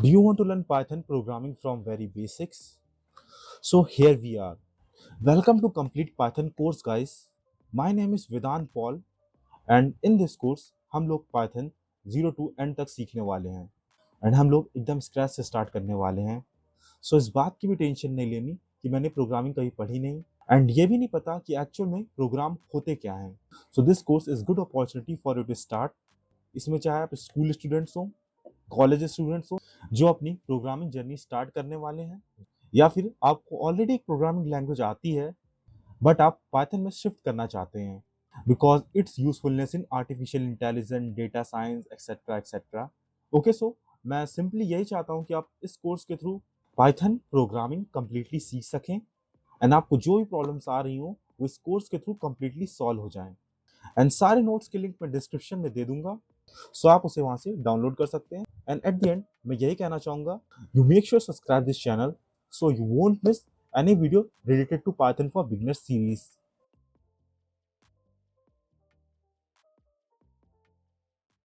Do you want to learn Python programming from very basics? So here we are. Welcome to Complete Python course guys. My name is Vedant Paul and in this course हम लोग Python 0 to end तक सीखने वाले हैं and हम लोग एकदम scratch से स्टार्ट करने वाले हैं. सो इस बात की भी टेंशन नहीं लेनी कि मैंने प्रोग्रामिंग कभी पढ़ी नहीं एंड ये भी नहीं पता कि एक्चुअल में प्रोग्राम होते क्या हैं. So this course is good opportunity for you to start. इसमें चाहे आप स्कूल स्टूडेंट्स हो, कॉलेज स्टूडेंट्स हो जो अपनी प्रोग्रामिंग जर्नी स्टार्ट करने वाले हैं, या फिर आपको ऑलरेडी एक प्रोग्रामिंग लैंग्वेज आती है बट आप पाइथन में शिफ्ट करना चाहते हैं because it's usefulness in artificial intelligence, data science etcetera etcetera. Okay, so मैं सिंपली यही चाहता हूँ कि आप इस कोर्स के थ्रू पाइथन प्रोग्रामिंग कंप्लीटली सीख सकें एंड आपको जो भी प्रॉब्लम्स आ रही हो वो इस कोर्स के थ्रू कंप्लीटली सॉल्व हो जाएं. एंड सारे नोट्स के लिंक मैं डिस्क्रिप्शन में दे दूंगा, सो आप उसे वहां से डाउनलोड कर सकते हैं. एंड एट द एंड मैं यही कहना चाहूंगा, you make sure subscribe this channel so you won't miss any video related to Python for Beginners series.